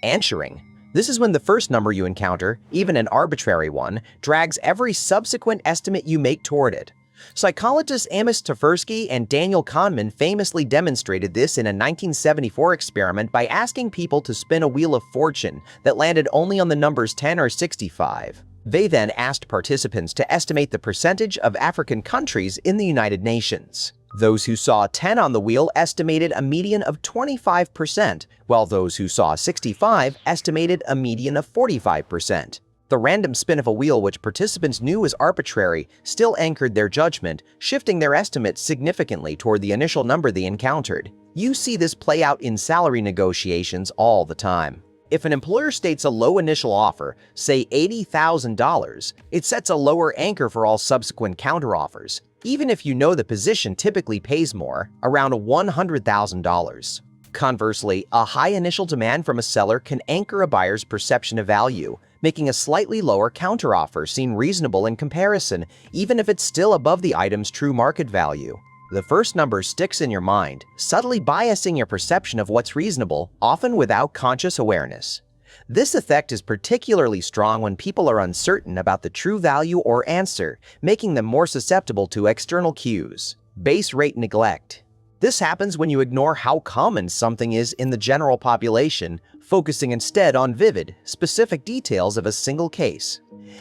Answering. This is when the first number you encounter, even an arbitrary one, drags every subsequent estimate you make toward it. Psychologists Amos Tversky and Daniel Kahneman famously demonstrated this in a 1974 experiment by asking people to spin a wheel of fortune that landed only on the numbers 10 or 65. They then asked participants to estimate the percentage of African countries in the United Nations. Those who saw 10 on the wheel estimated a median of 25%, while those who saw 65 estimated a median of 45%. The random spin of a wheel, which participants knew was arbitrary, still anchored their judgment, shifting their estimates significantly toward the initial number they encountered. You see this play out in salary negotiations all the time. If an employer states a low initial offer, say $80,000, it sets a lower anchor for all subsequent counteroffers, even if you know the position typically pays more, around $100,000. Conversely, a high initial demand from a seller can anchor a buyer's perception of value, making a slightly lower counteroffer seem reasonable in comparison, even if it's still above the item's true market value. The first number sticks in your mind, subtly biasing your perception of what's reasonable, often without conscious awareness. This effect is particularly strong when people are uncertain about the true value or answer, making them more susceptible to external cues. Base rate neglect. This happens when you ignore how common something is in the general population, focusing instead on vivid, specific details of a single case.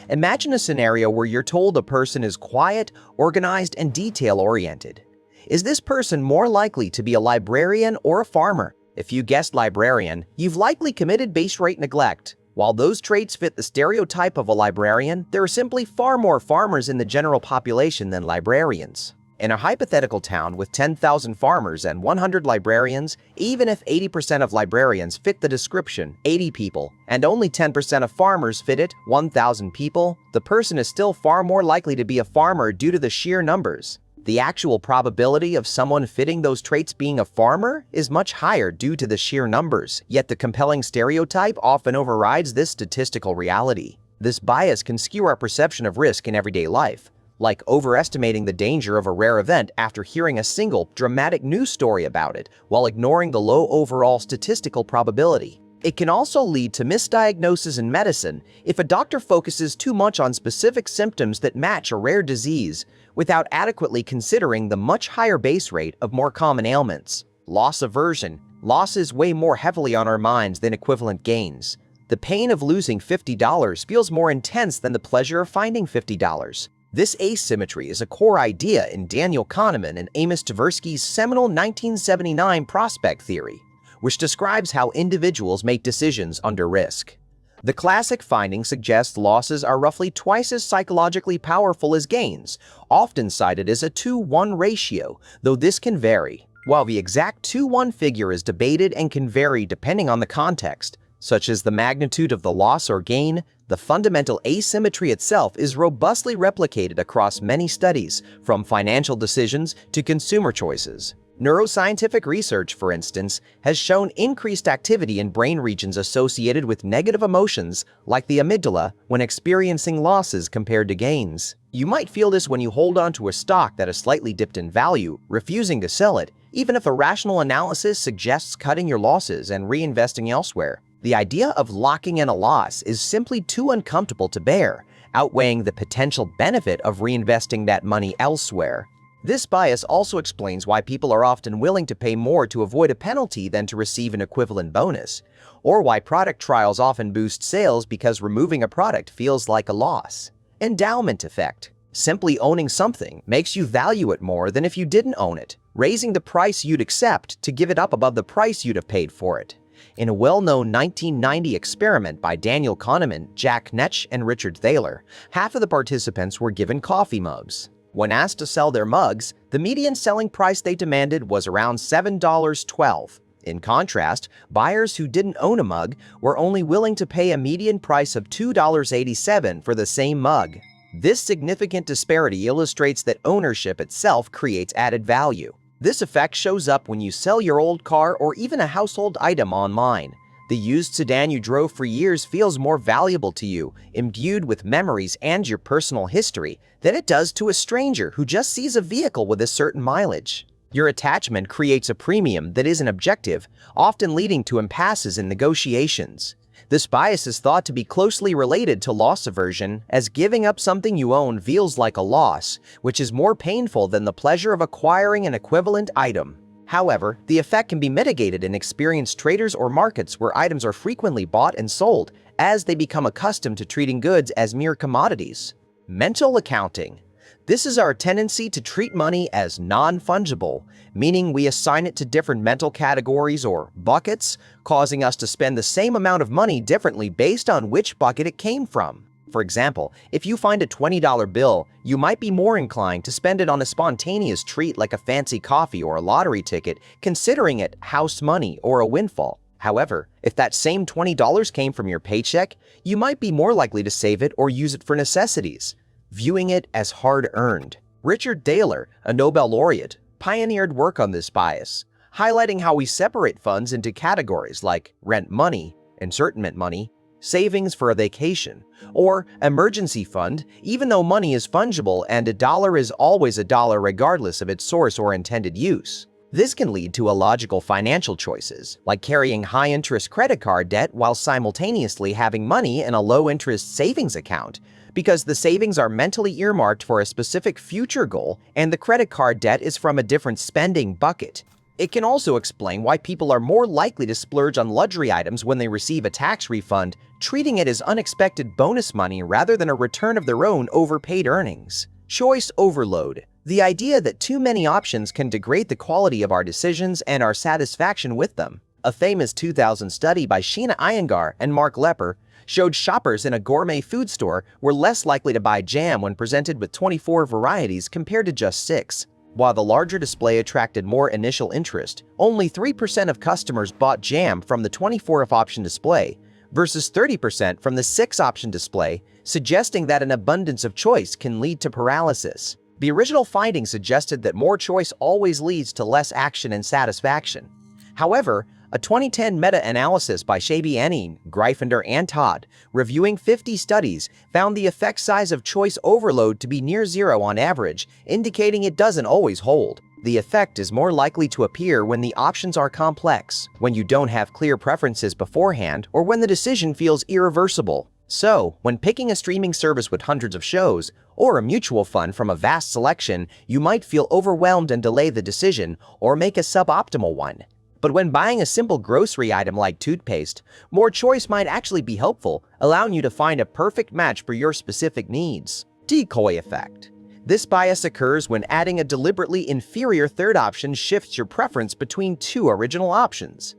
Imagine a scenario where you're told a person is quiet, organized, and detail-oriented. Is this person more likely to be a librarian or a farmer? If you guessed librarian, you've likely committed base rate neglect. While those traits fit the stereotype of a librarian, there are simply far more farmers in the general population than librarians. In a hypothetical town with 10,000 farmers and 100 librarians, even if 80% of librarians fit the description, 80 people, and only 10% of farmers fit it, 1,000 people, the person is still far more likely to be a farmer due to the sheer numbers. The actual probability of someone fitting those traits being a farmer is much higher due to the sheer numbers, yet the compelling stereotype often overrides this statistical reality. This bias can skew our perception of risk in everyday life, like overestimating the danger of a rare event after hearing a single, dramatic news story about it, while ignoring the low overall statistical probability. It can also lead to misdiagnosis in medicine if a doctor focuses too much on specific symptoms that match a rare disease, without adequately considering the much higher base rate of more common ailments. Loss aversion. Losses weigh more heavily on our minds than equivalent gains. The pain of losing $50 feels more intense than the pleasure of finding $50. This asymmetry is a core idea in Daniel Kahneman and Amos Tversky's seminal 1979 prospect theory, which describes how individuals make decisions under risk. The classic finding suggests losses are roughly twice as psychologically powerful as gains, often cited as a 2-1 ratio, though this can vary. While the exact 2-1 figure is debated and can vary depending on the context, such as the magnitude of the loss or gain, the fundamental asymmetry itself is robustly replicated across many studies, from financial decisions to consumer choices. Neuroscientific research, for instance, has shown increased activity in brain regions associated with negative emotions, like the amygdala, when experiencing losses compared to gains. You might feel this when you hold on to a stock that has slightly dipped in value, refusing to sell it, even if a rational analysis suggests cutting your losses and reinvesting elsewhere. The idea of locking in a loss is simply too uncomfortable to bear, outweighing the potential benefit of reinvesting that money elsewhere. This bias also explains why people are often willing to pay more to avoid a penalty than to receive an equivalent bonus, or why product trials often boost sales because removing a product feels like a loss. Endowment effect. Simply owning something makes you value it more than if you didn't own it, raising the price you'd accept to give it up above the price you'd have paid for it. In a well-known 1990 experiment by Daniel Kahneman, Jack Netsch, and Richard Thaler, half of the participants were given coffee mugs. When asked to sell their mugs, the median selling price they demanded was around $7.12. In contrast, buyers who didn't own a mug were only willing to pay a median price of $2.87 for the same mug. This significant disparity illustrates that ownership itself creates added value. This effect shows up when you sell your old car or even a household item online. The used sedan you drove for years feels more valuable to you, imbued with memories and your personal history, than it does to a stranger who just sees a vehicle with a certain mileage. Your attachment creates a premium that isn't objective, often leading to impasses in negotiations. This bias is thought to be closely related to loss aversion, as giving up something you own feels like a loss, which is more painful than the pleasure of acquiring an equivalent item. However, the effect can be mitigated in experienced traders or markets where items are frequently bought and sold, as they become accustomed to treating goods as mere commodities. Mental accounting. This is our tendency to treat money as non-fungible, meaning we assign it to different mental categories or buckets, causing us to spend the same amount of money differently based on which bucket it came from. For example, if you find a $20 bill, you might be more inclined to spend it on a spontaneous treat like a fancy coffee or a lottery ticket, considering it house money or a windfall. However, if that same $20 came from your paycheck, you might be more likely to save it or use it for necessities, viewing it as hard-earned. Richard Thaler, a Nobel laureate, pioneered work on this bias, highlighting how we separate funds into categories like rent money, internment money, savings for a vacation, or emergency fund, even though money is fungible and a dollar is always a dollar regardless of its source or intended use. This can lead to illogical financial choices, like carrying high-interest credit card debt while simultaneously having money in a low-interest savings account, because the savings are mentally earmarked for a specific future goal and the credit card debt is from a different spending bucket. It can also explain why people are more likely to splurge on luxury items when they receive a tax refund, treating it as unexpected bonus money rather than a return of their own overpaid earnings. Choice overload. The idea that too many options can degrade the quality of our decisions and our satisfaction with them. A famous 2000 study by Sheena Iyengar and Mark Lepper showed shoppers in a gourmet food store were less likely to buy jam when presented with 24 varieties compared to just 6. While the larger display attracted more initial interest, only 3% of customers bought jam from the 24-option display versus 30% from the 6-option display, suggesting that an abundance of choice can lead to paralysis. The original findings suggested that more choice always leads to less action and satisfaction. However, a 2010 meta-analysis by Shabianin, Greifender, and Todd, reviewing 50 studies, found the effect size of choice overload to be near zero on average, indicating it doesn't always hold. The effect is more likely to appear when the options are complex, when you don't have clear preferences beforehand, or when the decision feels irreversible. So, when picking a streaming service with hundreds of shows, or a mutual fund from a vast selection, you might feel overwhelmed and delay the decision, or make a suboptimal one. But when buying a simple grocery item like toothpaste, more choice might actually be helpful, allowing you to find a perfect match for your specific needs. Decoy effect. This bias occurs when adding a deliberately inferior third option shifts your preference between two original options.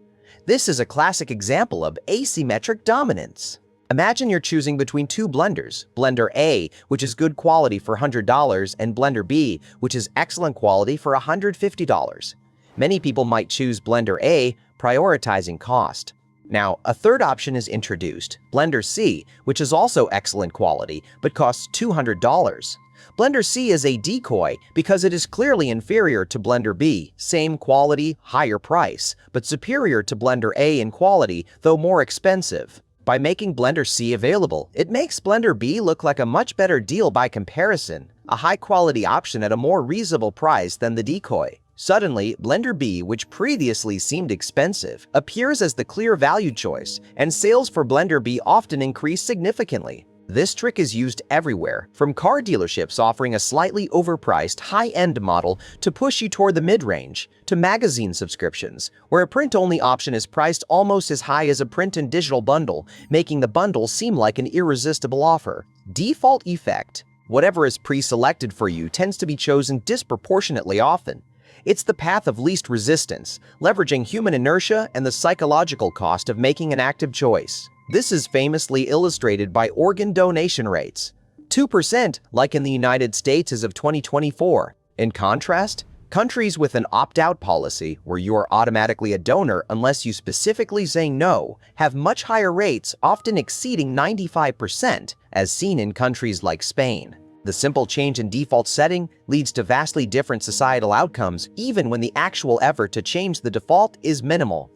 This is a classic example of asymmetric dominance. Imagine you're choosing between two blenders, blender A, which is good quality for $100, and blender B, which is excellent quality for $150. Many people might choose blender A, prioritizing cost. Now, a third option is introduced, blender C, which is also excellent quality, but costs $200. Blender C is a decoy because it is clearly inferior to blender B, same quality, higher price, but superior to blender A in quality, though more expensive. By making blender C available, it makes blender B look like a much better deal by comparison, a high-quality option at a more reasonable price than the decoy. Suddenly, blender B, which previously seemed expensive, appears as the clear value choice, and sales for blender B often increase significantly. This trick is used everywhere, from car dealerships offering a slightly overpriced high-end model to push you toward the mid-range, to magazine subscriptions, where a print-only option is priced almost as high as a print and digital bundle, making the bundle seem like an irresistible offer. Default effect. Whatever is pre-selected for you tends to be chosen disproportionately often. It's the path of least resistance, leveraging human inertia and the psychological cost of making an active choice. This is famously illustrated by organ donation rates. 2%, like in the United States as of 2024. In contrast, countries with an opt-out policy, where you are automatically a donor unless you specifically say no, have much higher rates, often exceeding 95%, as seen in countries like Spain. The simple change in default setting leads to vastly different societal outcomes, even when the actual effort to change the default is minimal.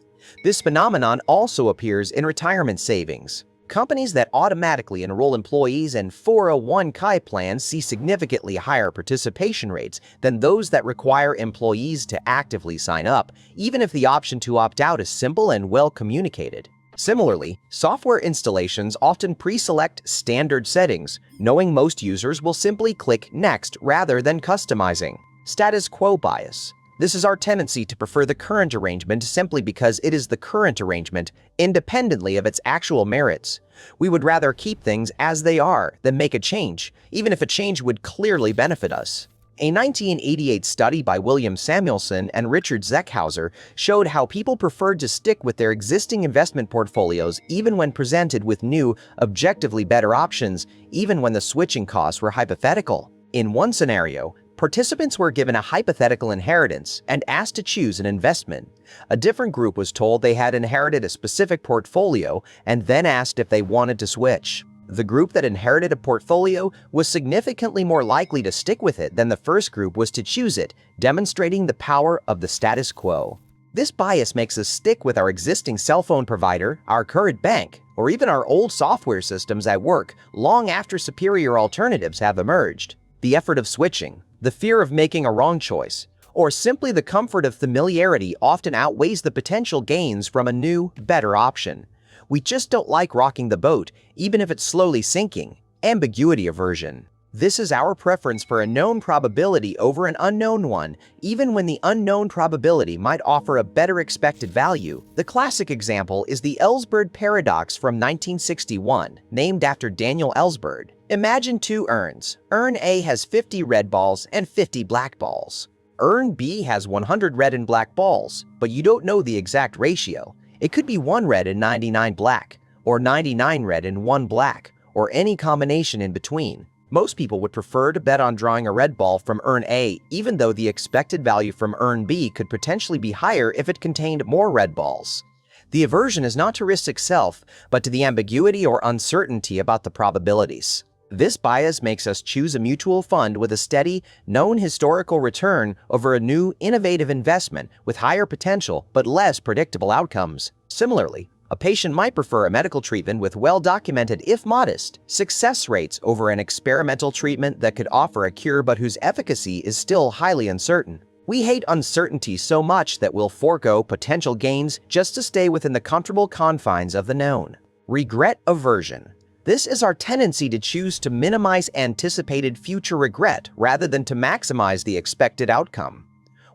This phenomenon also appears in retirement savings. Companies that automatically enroll employees in 401(k) plans see significantly higher participation rates than those that require employees to actively sign up, even if the option to opt out is simple and well communicated. Similarly, software installations often pre-select standard settings, knowing most users will simply click Next rather than customizing. Status quo bias. This is our tendency to prefer the current arrangement simply because it is the current arrangement, independently of its actual merits. We would rather keep things as they are than make a change, even if a change would clearly benefit us. A 1988 study by William Samuelson and Richard Zeckhauser showed how people preferred to stick with their existing investment portfolios even when presented with new, objectively better options, even when the switching costs were hypothetical. In one scenario, participants were given a hypothetical inheritance and asked to choose an investment. A different group was told they had inherited a specific portfolio and then asked if they wanted to switch. The group that inherited a portfolio was significantly more likely to stick with it than the first group was to choose it, demonstrating the power of the status quo. This bias makes us stick with our existing cell phone provider, our current bank, or even our old software systems at work long after superior alternatives have emerged. The effort of switching, the fear of making a wrong choice, or simply the comfort of familiarity often outweighs the potential gains from a new, better option. We just don't like rocking the boat, even if it's slowly sinking. Ambiguity aversion. This is our preference for a known probability over an unknown one, even when the unknown probability might offer a better expected value. The classic example is the Ellsberg paradox from 1961, named after Daniel Ellsberg. Imagine two urns. Urn A has 50 red balls and 50 black balls. Urn B has 100 red and black balls, but you don't know the exact ratio. It could be 1 red and 99 black, or 99 red and 1 black, or any combination in between. Most people would prefer to bet on drawing a red ball from Urn A, even though the expected value from Urn B could potentially be higher if it contained more red balls. The aversion is not to risk itself, but to the ambiguity or uncertainty about the probabilities. This bias makes us choose a mutual fund with a steady, known historical return over a new, innovative investment with higher potential but less predictable outcomes. Similarly, a patient might prefer a medical treatment with well-documented, if modest, success rates over an experimental treatment that could offer a cure but whose efficacy is still highly uncertain. We hate uncertainty so much that we'll forego potential gains just to stay within the comfortable confines of the known. Regret aversion. This is our tendency to choose to minimize anticipated future regret rather than to maximize the expected outcome.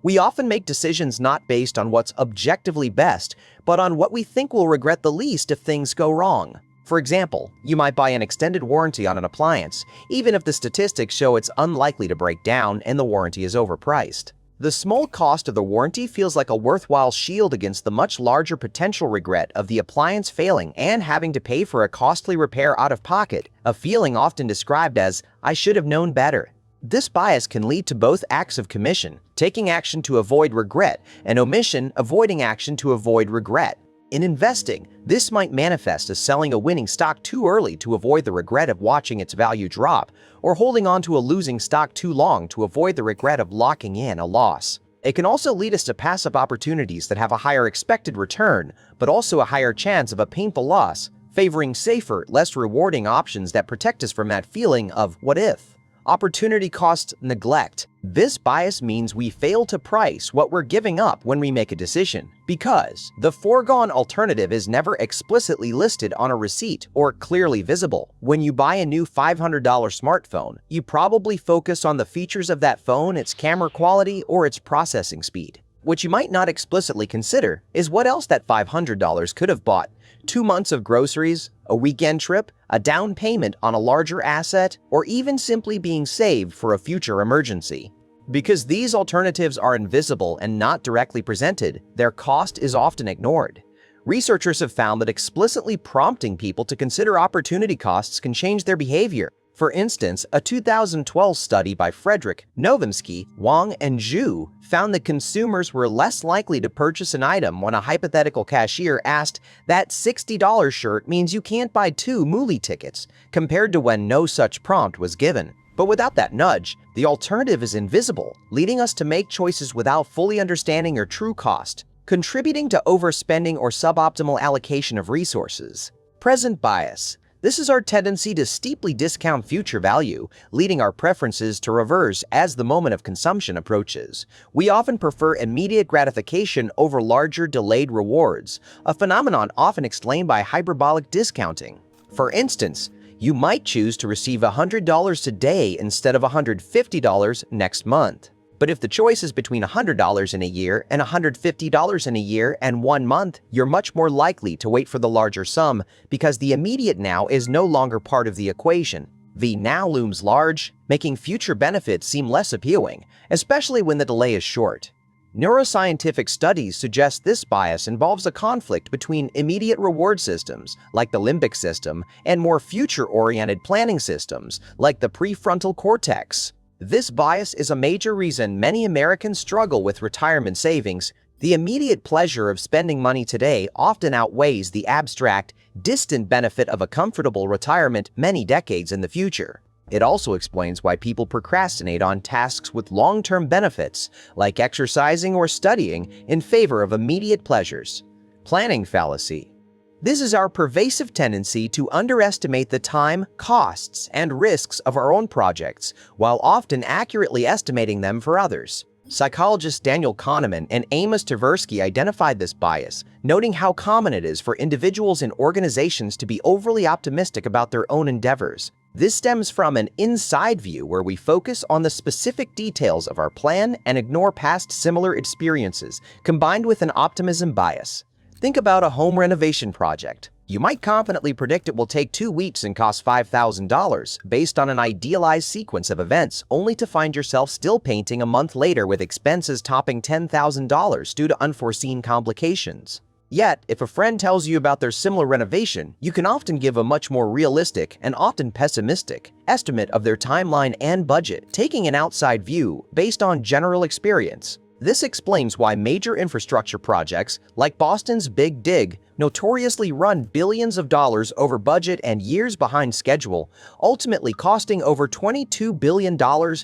We often make decisions not based on what's objectively best, but on what we think we'll regret the least if things go wrong. For example, you might buy an extended warranty on an appliance, even if the statistics show it's unlikely to break down and the warranty is overpriced. The small cost of the warranty feels like a worthwhile shield against the much larger potential regret of the appliance failing and having to pay for a costly repair out of pocket, a feeling often described as, "I should have known better." This bias can lead to both acts of commission, taking action to avoid regret, and omission, avoiding action to avoid regret. In investing, this might manifest as selling a winning stock too early to avoid the regret of watching its value drop, or holding on to a losing stock too long to avoid the regret of locking in a loss. It can also lead us to pass up opportunities that have a higher expected return, but also a higher chance of a painful loss, favoring safer, less rewarding options that protect us from that feeling of what if. Opportunity cost neglect. This bias means we fail to price what we're giving up when we make a decision, because the foregone alternative is never explicitly listed on a receipt or clearly visible. When you buy a new $500 smartphone, you probably focus on the features of that phone, its camera quality, or its processing speed. What you might not explicitly consider is what else that $500 could have bought: 2 months of groceries, a weekend trip, a down payment on a larger asset, or even simply being saved for a future emergency. Because these alternatives are invisible and not directly presented, their cost is often ignored. Researchers have found that explicitly prompting people to consider opportunity costs can change their behavior. For instance, a 2012 study by Frederick, Novinsky, Wang, and Zhu found that consumers were less likely to purchase an item when a hypothetical cashier asked, "That $60 shirt means you can't buy 2 movie tickets," compared to when no such prompt was given. But without that nudge, the alternative is invisible, leading us to make choices without fully understanding their true cost, contributing to overspending or suboptimal allocation of resources. Present bias. This is our tendency to steeply discount future value, leading our preferences to reverse as the moment of consumption approaches. We often prefer immediate gratification over larger delayed rewards, a phenomenon often explained by hyperbolic discounting. For instance, you might choose to receive $100 today instead of $150 next month. But if the choice is between $100 in a year and $150 in a year and 1 month, you're much more likely to wait for the larger sum because the immediate now is no longer part of the equation. The now looms large, making future benefits seem less appealing, especially when the delay is short. Neuroscientific studies suggest this bias involves a conflict between immediate reward systems, like the limbic system, and more future-oriented planning systems, like the prefrontal cortex. This bias is a major reason many Americans struggle with retirement savings. The immediate pleasure of spending money today often outweighs the abstract, distant benefit of a comfortable retirement many decades in the future. It also explains why people procrastinate on tasks with long-term benefits, like exercising or studying, in favor of immediate pleasures. Planning fallacy. This is our pervasive tendency to underestimate the time, costs, and risks of our own projects, while often accurately estimating them for others. Psychologists Daniel Kahneman and Amos Tversky identified this bias, noting how common it is for individuals and organizations to be overly optimistic about their own endeavors. This stems from an inside view where we focus on the specific details of our plan and ignore past similar experiences, combined with an optimism bias. Think about a home renovation project. You might confidently predict it will take 2 weeks and cost $5,000 based on an idealized sequence of events, only to find yourself still painting a month later with expenses topping $10,000 due to unforeseen complications. Yet, if a friend tells you about their similar renovation, you can often give a much more realistic and often pessimistic estimate of their timeline and budget, taking an outside view based on general experience. This explains why major infrastructure projects, like Boston's Big Dig, notoriously run billions of dollars over budget and years behind schedule, ultimately costing over $22 billion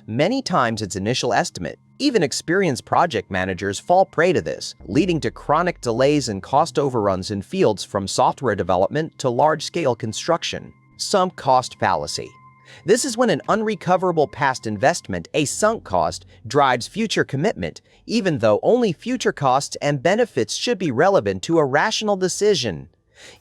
many times its initial estimate. Even experienced project managers fall prey to this, leading to chronic delays and cost overruns in fields from software development to large-scale construction. Sunk cost fallacy. This is when an unrecoverable past investment, a sunk cost, drives future commitment, even though only future costs and benefits should be relevant to a rational decision.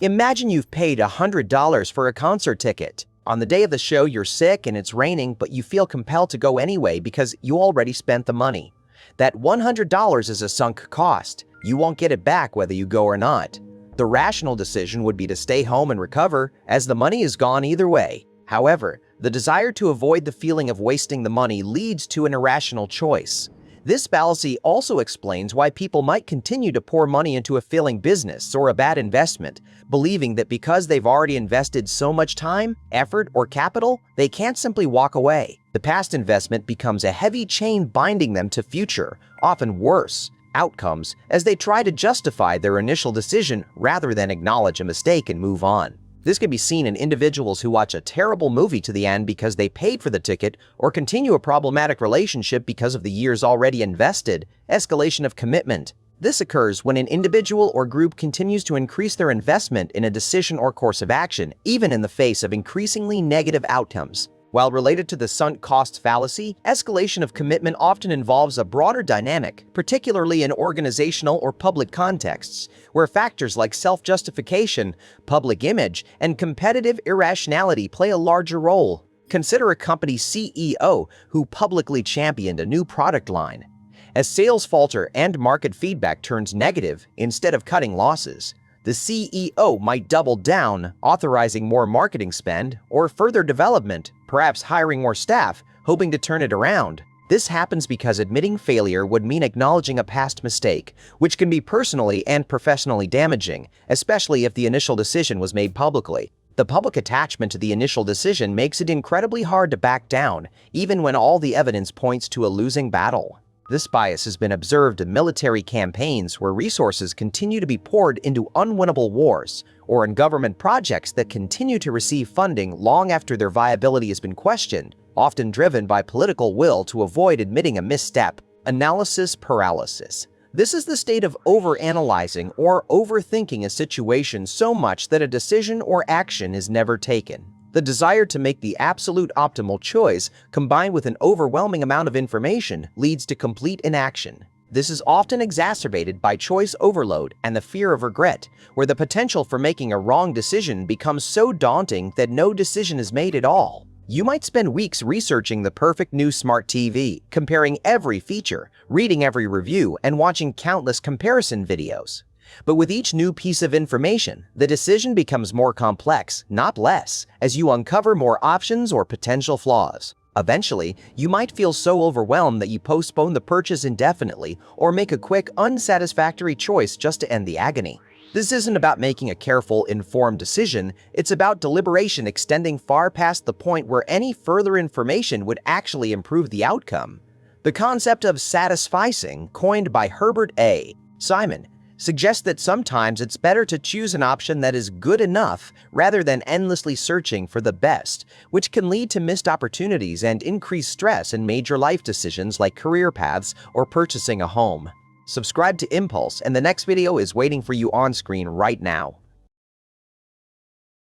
Imagine you've paid $100 for a concert ticket. On the day of the show, you're sick and it's raining, but you feel compelled to go anyway because you already spent the money. That $100 is a sunk cost. You won't get it back whether you go or not. The rational decision would be to stay home and recover, as the money is gone either way. However, the desire to avoid the feeling of wasting the money leads to an irrational choice. This fallacy also explains why people might continue to pour money into a failing business or a bad investment, believing that because they've already invested so much time, effort, or capital, they can't simply walk away. The past investment becomes a heavy chain binding them to future, often worse, outcomes as they try to justify their initial decision rather than acknowledge a mistake and move on. This can be seen in individuals who watch a terrible movie to the end because they paid for the ticket or continue a problematic relationship because of the years already invested. Escalation of commitment. This occurs when an individual or group continues to increase their investment in a decision or course of action, even in the face of increasingly negative outcomes. While related to the sunk cost fallacy, escalation of commitment often involves a broader dynamic, particularly in organizational or public contexts, where factors like self-justification, public image, and competitive irrationality play a larger role. Consider a company's CEO who publicly championed a new product line. As sales falter and market feedback turns negative, instead of cutting losses, the CEO might double down, authorizing more marketing spend or further development, perhaps hiring more staff, hoping to turn it around. This happens because admitting failure would mean acknowledging a past mistake, which can be personally and professionally damaging, especially if the initial decision was made publicly. The public attachment to the initial decision makes it incredibly hard to back down, even when all the evidence points to a losing battle. This bias has been observed in military campaigns where resources continue to be poured into unwinnable wars, or in government projects that continue to receive funding long after their viability has been questioned, often driven by political will to avoid admitting a misstep. Analysis paralysis. This is the state of overanalyzing or overthinking a situation so much that a decision or action is never taken. The desire to make the absolute optimal choice, combined with an overwhelming amount of information, leads to complete inaction. This is often exacerbated by choice overload and the fear of regret, where the potential for making a wrong decision becomes so daunting that no decision is made at all. You might spend weeks researching the perfect new smart TV, comparing every feature, reading every review, and watching countless comparison videos. But with each new piece of information, the decision becomes more complex, not less, as you uncover more options or potential flaws. Eventually, you might feel so overwhelmed that you postpone the purchase indefinitely or make a quick, unsatisfactory choice just to end the agony. This isn't about making a careful, informed decision, it's about deliberation extending far past the point where any further information would actually improve the outcome. The concept of satisficing, coined by Herbert A. Simon, suggests that sometimes it's better to choose an option that is good enough rather than endlessly searching for the best, which can lead to missed opportunities and increased stress in major life decisions like career paths or purchasing a home. Subscribe to Impulse, and the next video is waiting for you on screen right now.